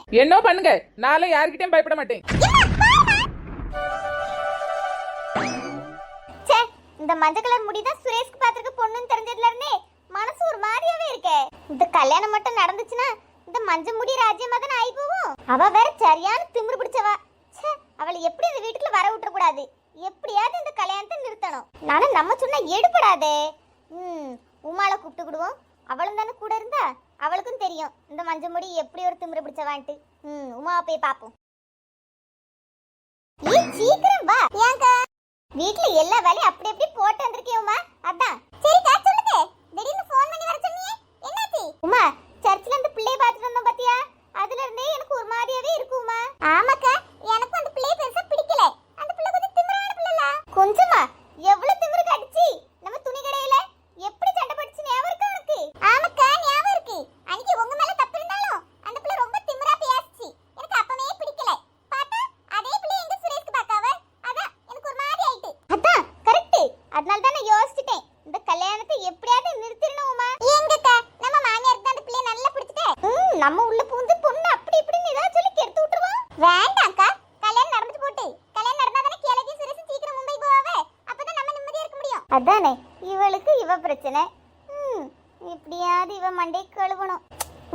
என்ன பண்ணுங்க, நானும் யார்கிட்டயும் பயப்பட மாட்டேன். இந்த மஞ்சள் கலர் முடிதான் சுரேஷ்க்கு பாத்துக்க பொண்ணுன்னு தெரிஞ்சதுல இருந்தே மனசு ஒரு மாதிரியாவே இருக்கே. இந்த கல்யாணம் மட்டும் நடந்துச்சுன்னா இந்த மஞ்சள் முடி ராஜ்யமா தான் ஆகி போகும். அவ வேற சரியான திமிரு பிடிச்சவா. அவளை எப்படி இந்த வீட்டுக்குள்ள வர விட்டுற கூடாது. எப்படியாவது இந்த கல்யாணத்தை நிறுத்தணும். நானும் நம்ம சொன்னா எடுபடாதே. உமால கூப்பிட்டுக்கிடுவோம். அவளும் தானே கூட இருந்தா, அவளுக்கும் தெரியும் இந்த மஞ்சள் முடி எப்படி ஒரு திமிரு பிடிச்சவான்ட்டு. உமாவை போய் பாப்போம். சீக்கிரம் வா. ஏங்க வீட்ல எல்லா வேலையும் அப்படி அப்படி போட்டு வந்திருக்கேன் உமா. அதான் சரிக்கா சொல்லுங்க. திடீர்னு ஃபோன் பண்ணி வர சொன்னீங்க, என்னாச்சு? உமா சர்ச்சில இருந்து பிள்ளைய பார்த்துட்டு வந்தோம் பாத்தியா, அதுல இருந்தே எனக்கு ஒரு மாதிரியாவே இருக்கு உமா. ஆமாக்கா, எனக்கு அந்த பிள்ளைய பெருசா பிடிக்கல. அந்த பிள்ளை கொஞ்சம் திமிரான பிள்ளைல. கொஞ்சமா எவ்வளவு திமிரு காட்டுச்சு நம்ம துணி கடையில. எப்படி சண்டை போட்டுச்சு ஞாபகம் இருக்கா உனக்கு? ஆமாக்கா ஞாபகம் இருக்கு. அன்னைக்கு உங்க மேல தப்பு இருந்தாலும் அந்த பிள்ளை ரொம்ப திமிரா பேசிச்சு. எனக்கு அப்பவே பிடிக்கல. பார்த்தா அதே பிள்ளை எங்க சுரேஷ்க்கு பார்க்காவ. அதான் எனக்கு ஒரு மாதிரி ஆயிட்டு. அதான் கரெக்ட். அதனால தான் நான் யோசிச்சிட்டேன், இந்த கல்யாணத்தை எப்படியாவது நிறுத்திடணும் உமா. எங்கக்கா நம்ம மாமியாருக்கு அந்த பிள்ளைய நல்லா பிடிச்சிட்டே. நம்ம உள்ள பூந்து பொண்ணு அப்படி இப்படின்னு ஏதாவது சொல்லி கெடுத்து விட்டுருவோம். வேண்டாம்க்கா, கல்யாணம் நடந்துட்டு போட்டு. கல்யாணம் நடந்தா தானே கேளகி சுரேஷ் சீக்கிரம் மும்பை போவாவே. அப்பதான் நம்ம நிம்மதியா இருக்க முடியும். அதானே இவளுக்கு இவ பிரச்சனை. எப்படியாவது இவ மண்டை கழுவணும்.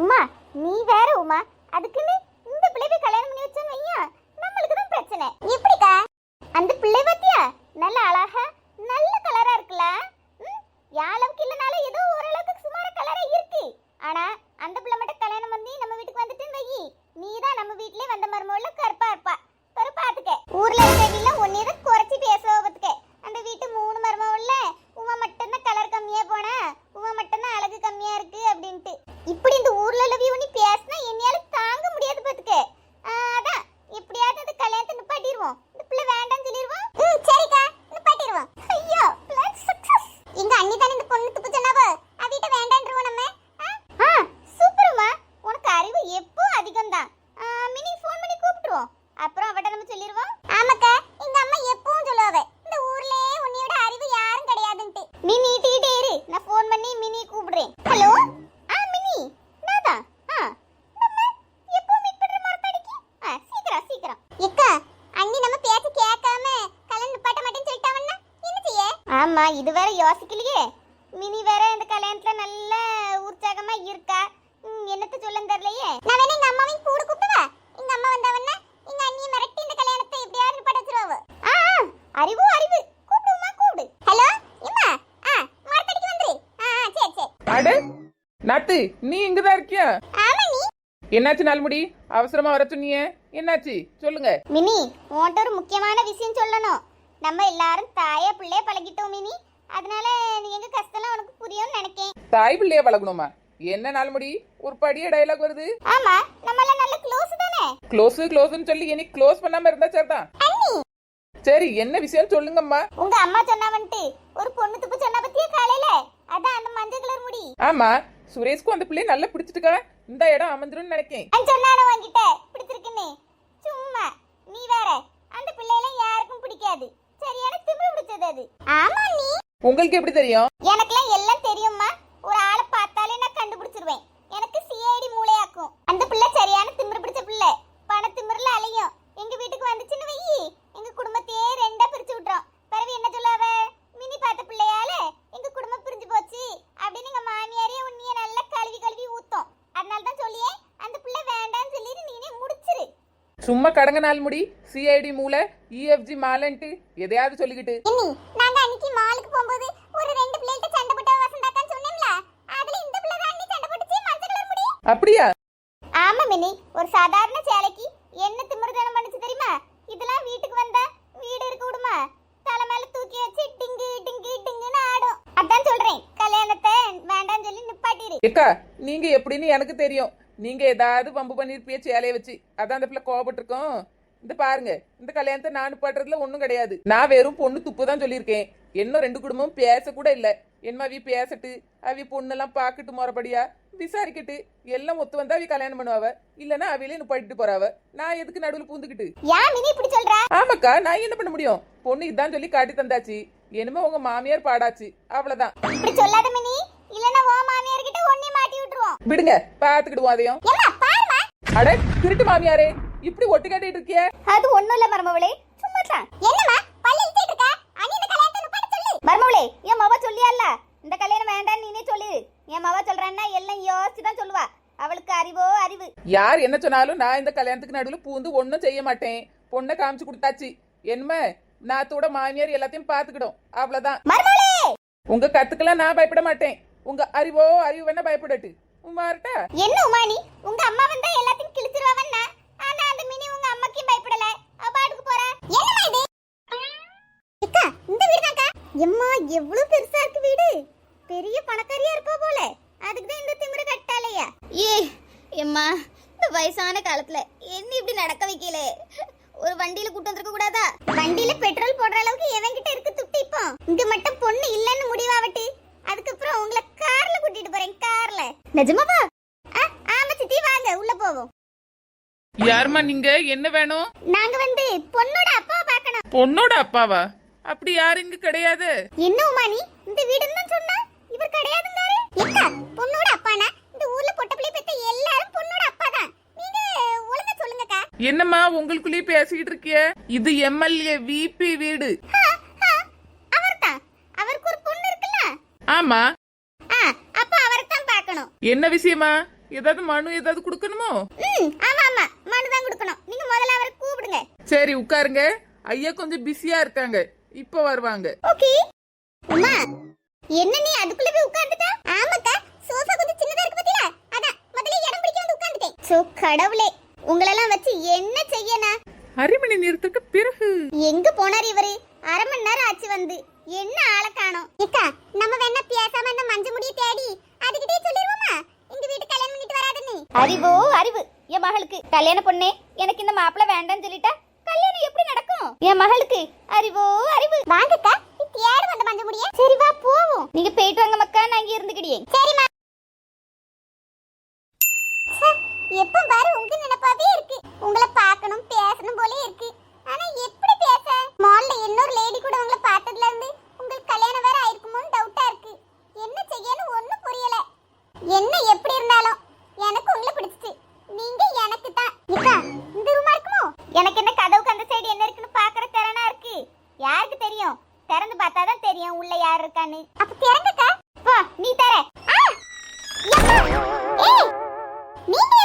உமா நீ வேற உமா, அதுக்குன்னு இந்த பிள்ளைய கல்யாணம் பண்ணி வச்சோன்னு வையா, நம்மளுக்கு தான் பிரச்சனை. எப்படிக்கா? அந்த பிள்ளை பத்தியா நல்ல அழகா நல்ல கலரா இருக்குல்ல. யாளவுக்கு இல்லனாலும் ஏதோ ஓரளவுக்கு சுமார கலரா இருக்கு. ஆனா அந்த பிள்ளை மட்டும் கல்யாணம் பண்ணி நம்ம வீட்டுக்கு வந்துட்டுன்னு வையி, நீ தான் நம்ம வீட்லயே வந்த மருமகள கருப்பா இருப்பா. பாத்துக்க ஊர்ல இருக்கிறவங்க ஒன்னே குறைச்சி பேசுவதுக்க. அந்த வீட்டு 3 மருமகள்ல உமா மட்டும் தான் கலர் கம்மியா போனா, உமா மட்டும் தான் அழகு கம்மியா இருக்கு அப்படின்ட்டு இப்படி இந்த ஊர்ல லவி பண்ணி பேசினா என்னையால தாங்க முடியாது பாத்துக்க. அதான் எப்படியாவது அந்த கல்யாணத்தை நிப்பாட்டிடுவோம். இந்த பிள்ளை வேண்டாம்னு சொல்லிடுவோம். சரிக்கா நிப்பாட்டிடுவோம். ஐயோ பிளான் சக்சஸ். எங்க அண்ணி தானே இந்த பொண்ணு துப்பு சொன்னாவோ, அவிட்ட வேண்டாம்ன்றோம் நம்ம. சூப்பர்மா, உனக்கு அறிவு எப்போ அதிகம் தான். மினி ஃபோன் பண்ணி கூப்பிட்டுருவோம், அப்புறம் அவட்ட நம்ம சொல்லிடுவோம். ஆமாக்கா எங்க அம்மா எப்பவும் சொல்லுவாவ, இந்த ஊர்லயே உன்னையோட அறிவு யாரும் கிடையாதுன்ட்டு. நீ நீட்டிட்டே இரு, நான் ஃபோன் பண்ணி மினி கூப்பிடுறேன். ஹலோ மினி நாதான். நம்ம எப்போ மீட் பண்ற மாதிரி படிக்கு. சீக்கிரம் சீக்கிரம். ஏக்கா அண்ணி நம்ம பேச்ச கேட்காம கல்யாணம் நிப்பாட்ட மாட்டேன்னு சொல்லிட்டாவன்னா என்ன செய்ய? ஆமா இது வேற யோசிக்கலையே. மினி வேற இந்த கல்யாணத்துல நல்ல உற்சாகமா இருக்கா. என்னத்த சொல்லன்னு தெரியலையே. நான் வேணா எங்க அம்மாவையும் கூட கூப்பிடுவா. எங்க அம்மா வந்தவன்னா எங்க அண்ணியை மிரட்டி இந்த கல்யாணத்தை எப்படியாவது நிப்பாட்ட வச்சிருவாவ. அறிவு அறிவு. கூப்பிடுமா கூப்பிடு. ஹலோ அம்மா மார்க்கெட்டுக்கு வந்துரு. சரி சரி. அட நாத்து, நீ இங்கதான் இருக்கியா? ஆமா நீ. என்னாச்சு நாள்முடி, அவசரமா வர சொன்னீங்க, என்னாச்சு சொல்லுங்க. மினி உன்கிட்ட ஒரு முக்கியமான விஷயம் சொல்லணும். நம்ம எல்லாரும் தாயா பிள்ளைய பழகிட்டோம் மினி, அதனால நீ எங்க கஷ்டம்லாம் உனக்கு புரியும்னு நினைக்கேன். தாய் பிள்ளைய பழகணுமா? என்ன நாள்முடி ஒரு படிய டயலாக் வருது? ஆமா நம்மள நல்ல க்ளோஸ் தானே. க்ளோஸ்னு சொல்லி இனி க்ளோஸ் பண்ணாம இருந்தா சரிதான். சரி என்ன விஷயம் சொல்லுங்கம்மா. உங்க அம்மா சொன்னாவன்ட்டு ஒரு பொண்ணு துப்பு சொன்னா பத்தியா காலையில, அதான் அந்த மஞ்சள் கலர் முடி. ஆமா சுரேஷ்க்கு அந்த பிள்ளைய நல்லா பிடிச்சிட்டுக்கா, இந்த இடம் அமைஞ்சிரும்னு நினைக்கேன். சொன்னானோ வாங்கிட்ட பிடிச்சிருக்குன்னு. சும்மா நீ வேற, அந்த பிள்ளையெல்லாம் யாருக்கும் பிடிக்காது. சரியான திமிரு பிடிச்சது அது. ஆமா நீ. உங்களுக்கு எப்படி தெரியும்? எனக்குலாம் எல்லாம் தெரியும்மா. ஒரு ஆளை பார்த்தாலே நான் கண்டுபிடிச்சிருவேன். எனக்கு சிஐடி மூளையாக்கும். அந்த பிள்ளை சரியான திமிரு பிடிச்ச பிள்ளை. பண திமிருல அலையும். எங்க வீட்டுக்கு வந்துச்சுன்னு வையி, எங்க குடும்பத்தையே ரெண்டா பிரிச்சு விட்டுறோம். பிறகு என்ன சொல்லாவ, மினி பார்த்த பிள்ளையால எங்க குடும்பம் பிரிஞ்சு போச்சு அப்படின்னு எங்க மாமியாரே உன்னைய நல்லா கழுவி கழுவி ஊத்தோம். அதனால தான் சொல்லியே அந்த பிள்ளை வேண்டாம்னு சொல்லிட்டு நீனே முடிச்சிரு. சும்மா கடங்க நாள் முடி, சிஐடி மூளை, இஎஃப்ஜி மாலன்ட்டு எதையாவது சொல்லிக்கிட்டு. நாங்க அன்னைக்கு மாலுக்கு போகும்போது ஒரு 2 பிள்ளைகிட்ட சண்டை போட்ட வசந்தாக்கான்னு சொன்னேன்ல, அதுல இந்த பிள்ளை தான் அன்னி சண்டை போட்டுச்சு மஞ்சள் கலர் முடி. அப்படியா? ஆமா மினி, ஒரு சாதாரண சேலைக்கு என்ன திமிருதனம் பண்ணுச்சு தெரியுமா? இதெல்லாம் வீட்டுக்கு வந்தா வீடு இருக்க விடுமா? தலை மேல தூக்கி வச்சு டிங்கு டிங்கு டிங்குன்னு ஆடும். அதான் சொல்றேன், கல்யாணத்தை வேண்டாம்னு சொல்லி நிப்பாட்டிரு. ஏக்கா நீங்க எப்படின்னு எனக்கு தெரியும். நீங்க ஏதாவது பம்பு பண்ணிருப்பிய சேலைய வச்சு, அதான் அந்த பிள்ளை கோவப்பட்டிருக்கோம். இந்த பாருங்க, இந்த கல்யாணத்தை நான் நிப்பாட்டுறதுல ஒண்ணும் கிடையாது. நான் வெறும் பொண்ணு துப்பு தான் சொல்லியிருக்கேன். இன்னும் 2 குடும்பமும் பேச கூட இல்ல. என்ன அவி பேசட்டு, அவி பொண்ணெல்லாம் பாக்கட்டு முறைப்படியா விசாரிக்கட்டு, எல்லாம் ஒத்து வந்தா அவி கல்யாணம் பண்ணுவாவ. இல்லன்னா அவிலே நிப்பாட்டிட்டு போறாவ. நான் எதுக்கு நடுவுல பூந்துக்கிட்டு? ஆமாக்கா, நான் என்ன பண்ண முடியும்? பொண்ணு இதான் சொல்லி காட்டி தந்தாச்சு. என்னமோ உங்க மாமியார் பாடாச்சு, அவ்வளவுதான். இப்படி சொல்லாத மினி, இல்லனா ஓ மாமியார் கிட்ட ஒண்ணே மாட்டி விட்டுருவோம். விடுங்க, பாத்துக்கிடுவோம் அதையும். அட திருட்டு மாமியாரே, இப்படி ஒட்டு கேட்டுட்டு இருக்கிய? அது ஒண்ணும் இல்ல மருமவளே, சும்மா தான். என்னம்மா பல்ல இழுத்திட்டு இருக்க? அனி இந்த கல்யாணத்தை நிப்பாட்ட சொல்லு. மருமவளே, என் மவ சொல்லியால இந்த கல்யாணம் வேண்டாம்னு நீனே சொல்லு. என் மவ சொல்றான்னா எல்லாம் யோசிச்சு தான் சொல்லுவா. அவளுக்கு அறிவோ அறிவு. யார் என்ன சொன்னாலும் நான் இந்த கல்யாணத்துக்கு நடுவுல பூந்து ஒன்னும் செய்ய மாட்டேன். பொண்ணை காமிச்சு கொடுத்தாச்சு. என்ன நாத்தோட மாமியார் எல்லாத்தையும் பாத்துக்கிடும், அவ்வளவுதான். மருமவளே, உங்க கத்துக்கெல்லாம் நான் பயப்பட மாட்டேன். உங்க அறிவோ அறிவு வேணா பயப்படட்டு. உமார்ட்டா என்ன உமானி, உங்க அம்மா வந்தா எல்லாத்தையும் கிழிச்சிருவாவன்னா, ஆனா அந்த மினி உங்க அம்மாக்கு பயப்படல. அபாடுக்கு போறா. என்னமா இது? அக்கா, இந்த வீடு தான்க்கா. எம்மா எவ்வளவு பெருசா இருக்கு வீடு. பெரிய பணக்காரியா இருப்பா போல. அதுக்கு தான் இந்த திமிரு கட்டாலையா? எம்மா, இந்த வயசான காலத்துல என்ன இப்படி நடக்க வைக்கல? ஒரு வண்டியில கூட்டு வந்திருக்க கூடாதா? வண்டியில பெட்ரோல் போடுற அளவுக்கு எவன்கிட்ட இருக்கு துட்டு இப்போ? இங்க மட்டும் பொண்ணு இல்லன்னு முடிவாவட்டு. அதுக்கப்புறம் உங்களை கார்ல கூட்டிட்டு போறேன், கார்ல. நிஜமாவா? ஆமா சித்தி, வாங்க உள்ள போவோம். யாருமா நீங்க? என்ன வேணும்? நாங்க வந்து பொண்ணோட அப்பாவை பார்க்கணும். பொண்ணோட அப்பாவா? அப்படி யாரும் இங்க கிடையாது. என்ன உமானி, இந்த வீடுன்னு தான் சொன்னா, இவர் கிடையாதுங்காரு. ஏக்கா, பொண்ணோட அப்பானா இந்த ஊர்ல பொட்டப்பிள்ளை பெத்த எல்லாரும் பொண்ணோட அப்பா தான். நீங்க ஒழுங்கா சொல்லுங்கக்கா. என்னம்மா உங்களுக்குள்ளேயே பேசிக்கிட்டு இருக்கிய? இது எம்எல்ஏ விபி வீடு. அவர்தான். அவருக்கு ஒரு பொண்ணு இருக்குல்ல? ஆமா. அப்ப அவரைத்தான் பார்க்கணும். என்ன விஷயமா? ஏதாவது மனு ஏதாவது கொடுக்கணுமோ? ஆமா ஆமா, மனு தான் கொடுக்கணும். நீங்க முதல்ல அவரை கூப்பிடுங்க. சரி உட்காருங்க. ஐயா கொஞ்சம் பிஸியா இருக்காங்க, இப்ப வருவாங்க. ஓகே. அம்மா, என்ன நீ அதுக்குள்ள போய் உட்கார்ந்துட்ட? ஆமாக்கா, சோஃபா கொஞ்சம் சின்னதா இருக்கு பாத்தீங்களா? அதான் முதல்ல இடம் பிடிக்க வந்து உட்கார்ந்துட்டேன். சோ கடவுளே, உங்களெல்லாம் வச்சு என்ன செய்யனா? அரை மணி நேரத்துக்கு பிறகு எங்க போனார் இவரு? அரை மணி நேரம் ஆச்சு வந்து, என்ன ஆளை காணோம். ஏக்கா, நம்ம வேணா பேசாம இந்த மஞ்ச முடிய தேடி அதுகிட்டே சொல்லிடுவோமா இந்த வீட்டு கல்யாணம் பண்ணிட்டு வராதுன்னு? அறிவோ அறிவு. என் மகளுக்கு கல்யாண பொண்ணே, எனக்கு இந்த மாப்பிள்ளை வேண்டாம்னு சொல்லிட்டா கல்யாணம் எப்படி நடக்கும்? என் மகளுக்கு அறிவோ அறிவு. வாங்கக்கா, தேடி வந்த மஞ்ச முடிய. சரி வா போவோம். நீங்க போயிட்டு வாங்க மக்கா, நான் இங்க இருந்துக்கிடியே. சரிமா. எப்ப பாரு உங்க நினைப்பாவே இருக்கு. உங்களை பார்க்கணும் பேசணும் போலே இருக்கு. ஆனா எப்படி பேச? மால்ல இன்னொரு லேடி கூட உங்களை பார்த்ததுல இருந்து உங்களுக்கு கல்யாணம் வேற ஆயிருக்குமோன்னு டவுட்டா இருக்கு. என்ன செய்யணும் ஒண்ணும் புரியல. என்ன எப்படி இருந்தாலும் எனக்கு உங்களை பிடிச்சிச்சு. நீங்க எனக்கு தான். இக்கா, இந்த ரூமா இருக்குமோ? எனக்கு என்ன கதவுக்கு அந்த சைடு என்ன இருக்குன்னு பாக்குற திறனா இருக்கு. யாருக்கு தெரியும்? திறந்து பார்த்தாதான் தெரியும் உள்ள யார் இருக்கான்னு. அப்ப திறங்கக்கா. போ, நீ தர. ஏய், நீங்க